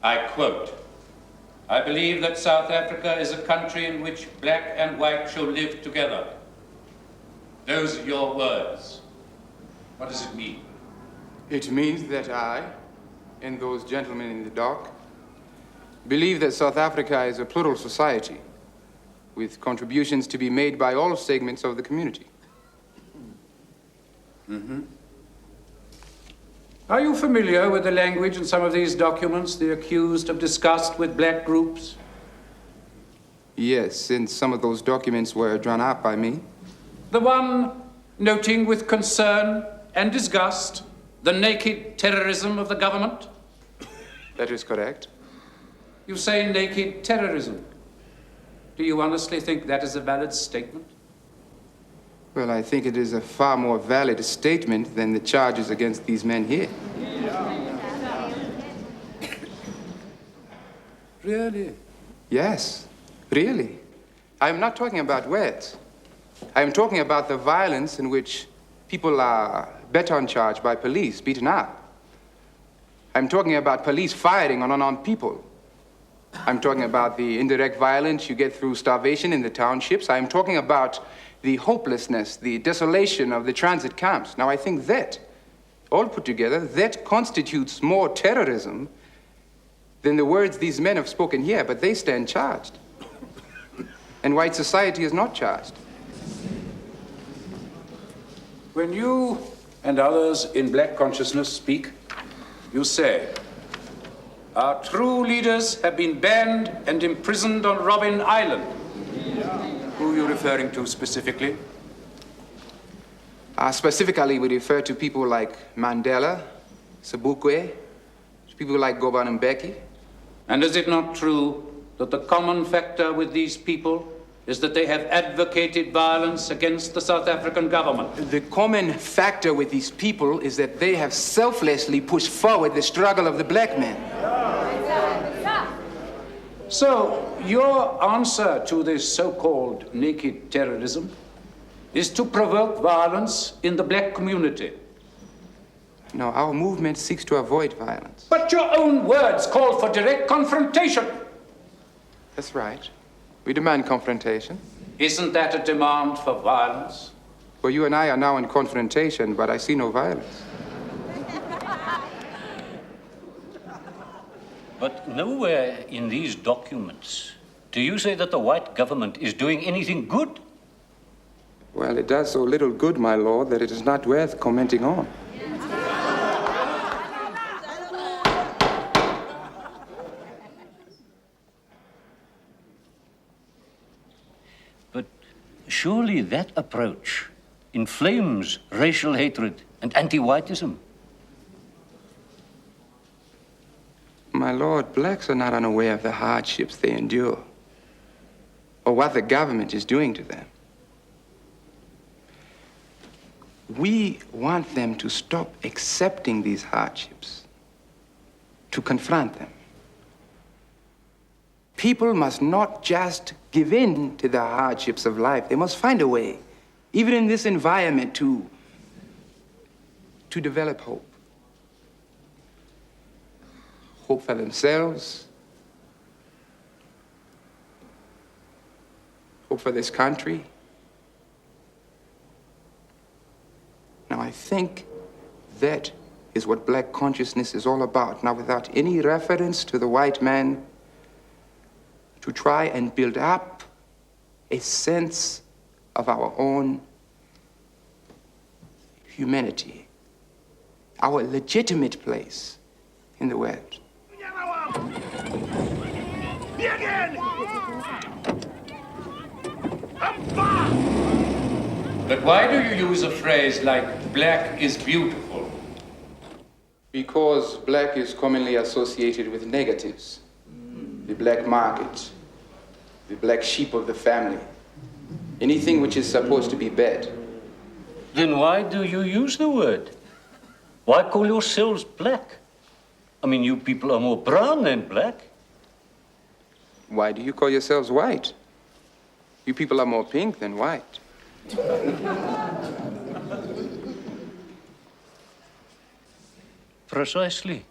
I quote, "I believe that South Africa is a country in which black and white shall live together." Those are your words. What does it mean? It means that I, and those gentlemen in the dock, believe that South Africa is a plural society with contributions to be made by all segments of the community. Are you familiar with the language in some of these documents the accused have discussed with black groups? Yes, since some of those documents were drawn up by me. The one noting with concern and disgust the naked terrorism of the government? That is correct. You say naked terrorism. Do you honestly think that is a valid statement? Well, I think it is a far more valid statement than the charges against these men here. Really? Yes, really. I am not talking about words. I am talking about the violence in which people are baton charged by police, beaten up. I'm talking about police firing on unarmed people. I'm talking about the indirect violence you get through starvation in the townships. I'm talking about the hopelessness, the desolation of the transit camps. Now, I think that, all put together, that constitutes more terrorism than the words these men have spoken here, but they stand charged. And white society is not charged. When you and others in black consciousness speak, you say, "Our true leaders have been banned and imprisoned on Robben Island." Who are you referring to specifically? Specifically, we refer to people like Mandela, Sobukwe, people like Govan Mbeki. And is it not true that the common factor with these people is that they have advocated violence against the South African government? The common factor with these people is that they have selflessly pushed forward the struggle of the black man. So, your answer to this so-called naked terrorism is to provoke violence in the black community? No, our movement seeks to avoid violence. But your own words call for direct confrontation. That's right. We demand confrontation. Isn't that a demand for violence? Well, you and I are now in confrontation, but I see no violence. But nowhere in these documents do you say that the white government is doing anything good? Well, it does so little good, my lord, that it is not worth commenting on. But surely that approach inflames racial hatred and anti-whiteism. My lord, blacks are not unaware of the hardships they endure or what the government is doing to them. We want them to stop accepting these hardships, to confront them. People must not just give in to the hardships of life. They must find a way, even in this environment, to develop hope. Hope for themselves, hope for this country. Now, I think that is what black consciousness is all about. Now, without any reference to the white man, to try and build up a sense of our own humanity, our legitimate place in the world. But why do you use a phrase like black is beautiful? Because black is commonly associated with negatives. The black market, the black sheep of the family, anything which is supposed to be bad. Then why do you use the word? Why call yourselves black? I mean, you people are more brown than black. Why do you call yourselves white? You people are more pink than white. Precisely.